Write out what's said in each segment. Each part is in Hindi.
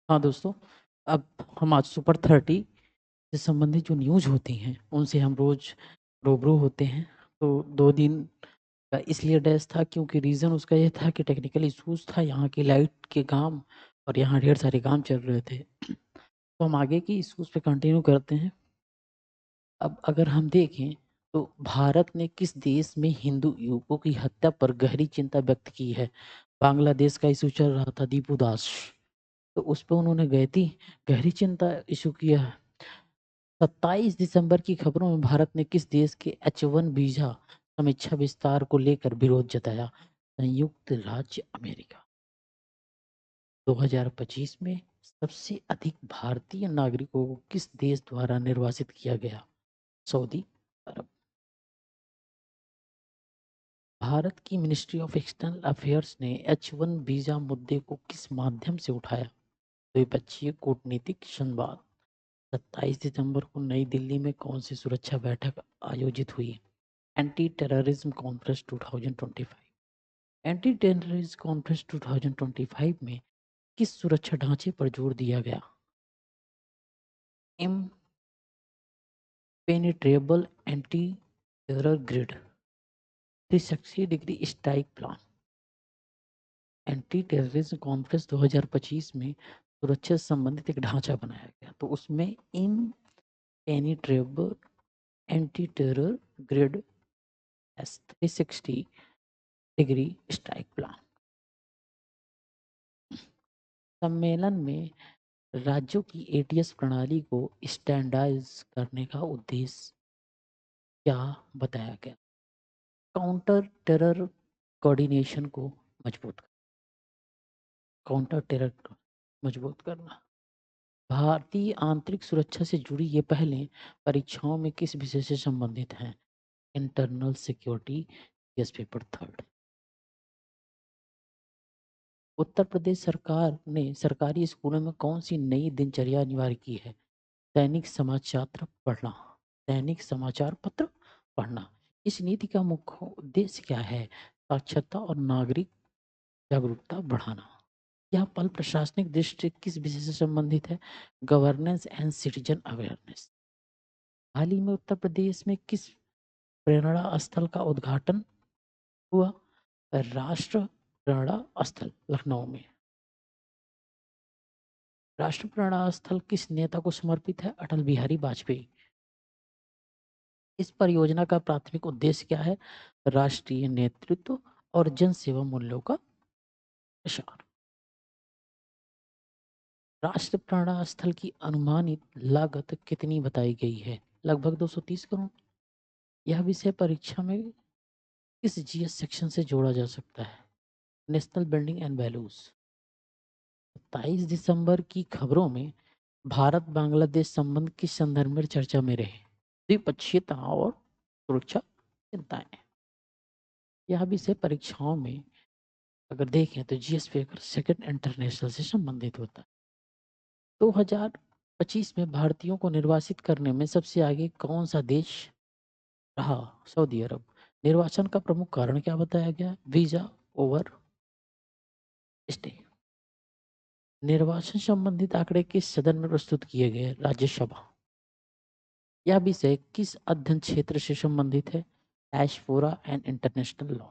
हाँ दोस्तों, अब हम आज सुपर 30 से संबंधित जो न्यूज़ होती हैं, उनसे हम रोज़ रूबरू होते हैं। तो 2 दिन का इसलिए डेज़ था क्योंकि रीज़न उसका ये था कि टेक्निकल इश्यूज़ था, यहाँ की लाइट के काम और यहाँ ढेर सारे काम चल रहे थे। तो हम आगे की इश्यूज़ पे कंटिन्यू करते हैं। अब अगर हम देखें तो भारत ने किस देश में हिंदू युवकों की हत्या पर गहरी चिंता व्यक्त की है? बांग्लादेश का इश्यू चल रहा था, दीपू दास। तो उस पे उन्होंने गहरी चिंता इश्यू किया है। 27 दिसंबर की खबरों में भारत ने किस देश के H1 वीजा समीक्षा विस्तार को लेकर विरोध जताया? संयुक्त राज्य अमेरिका। 2025 में सबसे अधिक भारतीय नागरिकों को किस देश द्वारा निर्वासित किया गया? सऊदी अरब। भारत की मिनिस्ट्री ऑफ एक्सटर्नल अफेयर्स ने H1 वीजा मुद्दे को किस माध्यम से उठाया? द्विपक्षीय कूटनीतिक संवाद। 27 दिसंबर को नई दिल्ली में कौन सी सुरक्षा बैठक आयोजित हुई? Anti terrorism conference 2025। Anti terrorism conference 2025 में किस सुरक्षा ढांचे पर जोर दिया गया? Impenetrable anti terror grid, 360 degree strike plan. Anti terrorism conference 2025 में सुरक्षा से संबंधित एक ढांचा बनाया गया, तो उसमें impenetrable anti terror grid, 360 degree strike plan. सम्मेलन में राज्यों की एटीएस प्रणाली को स्टैंडर्डाइज करने का उद्देश्य क्या बताया गया? काउंटर टेरर कोऑर्डिनेशन को मजबूत काउंटर टेरर को मजबूत करना। भारतीय आंतरिक सुरक्षा से जुड़ी ये पहले परीक्षाओं में किस विषय से संबंधित हैं? Internal security, yes paper third. Uttar Pradesh सरकार ने सरकारी स्कूलों में कौन सी नई दिनचर्या अनिवार्य की है? दैनिक समाचार पढ़ना, दैनिक समाचार पत्र पढ़ना। इस नीति का मुख्य उद्देश्य क्या है? साक्षरता और नागरिक जागरूकता बढ़ाना। यह पल प्रशासनिक दृष्टि किस विषय से संबंधित है? Governance and citizen awareness. हाल ही में उत्तर प्रदेश में किस प्रेरणा स्थल का उद्घाटन हुआ? राष्ट्र प्रेरणा स्थल लखनऊ में। राष्ट्र प्रेरणा स्थल किस नेता को समर्पित है? अटल बिहारी वाजपेयी। इस परियोजना का प्राथमिक उद्देश्य क्या है? राष्ट्रीय नेतृत्व और जन सेवा मूल्यों का प्रसार। राष्ट्र प्रेरणा स्थल की अनुमानित लागत कितनी बताई गई है? लगभग 230 करोड़। यह विषय परीक्षा में किस जीएस सेक्शन से जोड़ा जा सकता है? National building and values. 27 दिसंबर की खबरों में भारत बांग्लादेश संबंध किस संदर्भ में चर्चा में रहे? द्विपक्षीय तनाव और सुरक्षा चिंताएं। यह विषय परीक्षाओं में अगर देखें तो जीएस पेपर सेकंड इंटरनेशनल से संबंधित होता है। 2025 में भारतीयों को निर्वासित करने में सबसे आगे कौन सा देश रहा? सऊदी अरब। निर्वाचन का प्रमुख कारण क्या बताया गया? Visa over stay. निर्वाचन संबंधित आंकड़े किस सदन में प्रस्तुत किए गए? राज्यसभा। यह विषय किस अध्ययन क्षेत्र से संबंधित है? Diaspora and international law.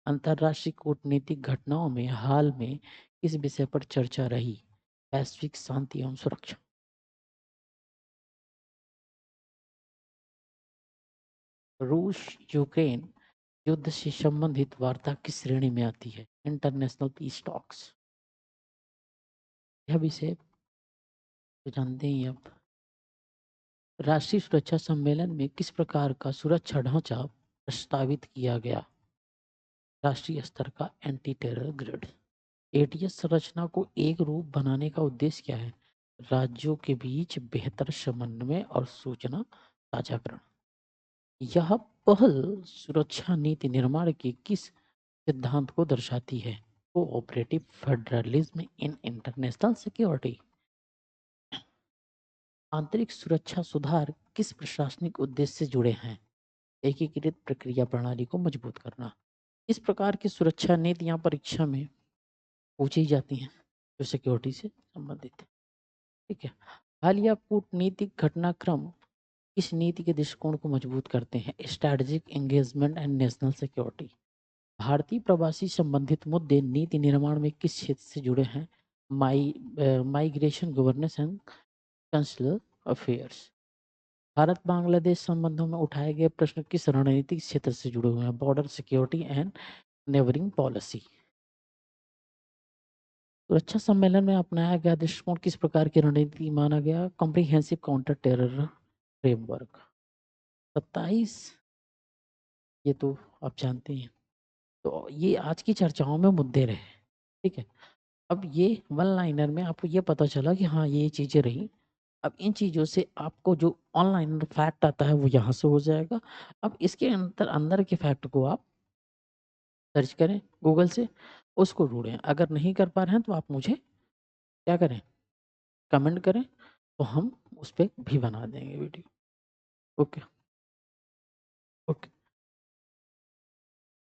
अंतर्राष्ट्रीय कूटनीतिक घटनाओं में हाल में किस विषय पर चर्चा रही? वैश्विक शांति एवं सुरक्षा। रूस यूक्रेन युद्ध से संबंधित वार्ता किस श्रेणी में आती है? International peace talks. यह विषय तो जानते ही अब। राष्ट्रीय सुरक्षा सम्मेलन में किस प्रकार का सुरक्षा ढांचा प्रस्तावित किया गया? राष्ट्रीय स्तर का एंटी टेरर ग्रिड। एटीएस संरचना को एक रूप बनाने का उद्देश्य क्या है? राज्यों के बीच बेहतर समन्वय और सूचना साझाकरण। यह पहल सुरक्षा नीति निर्माण के किस सिद्धांत को दर्शाती है? Cooperative federalism in international security. आंतरिक सुरक्षा सुधार किस प्रशासनिक उद्देश्य से जुड़े हैं? एकीकृत प्रक्रिया प्रणाली को मजबूत करना। इस प्रकार की सुरक्षा नीतियां परीक्षा में पूछी जाती हैं। जो सिक्योरिटी से संबंधित है। ठीक है। हालिया कूटनीतिक घटनाक्रम इस नीति के दृष्टिकोण को मजबूत करते हैं। Strategic engagement and national security. भारतीय प्रवासी संबंधित मुद्दे नीति निर्माण में किस क्षेत्र से जुड़े हैं? Migration, governance and consular affairs. Bharat Bangladesh संबंधों में उठाए गए प्रश्न किस रणनीतिक क्षेत्र से जुड़े हुए हैं? Border security and neighbouring policy. सुरक्षा सम्मेलन में अपनाया गया दृष्टिकोण किस प्रकार की रणनीति माना गया? Comprehensive counter terror framework. 27 ये तो आप जानते हैं। तो ये आज की चर्चाओं में मुद्दे रहे। ठीक है। अब ये वन लाइनर में आपको ये पता चला कि हाँ ये चीज़ें रही। अब इन चीज़ों से आपको जो ऑनलाइन फैक्ट आता है वो यहाँ से हो जाएगा। अब इसके अंदर अंदर के फैक्ट को आप सर्च करें गूगल से, उसको ढूँढें। अगर नहीं कर पा रहे हैं तो आप मुझे क्या करें, कमेंट करें, तो हम उस पे भी बना देंगे वीडियो। ओके।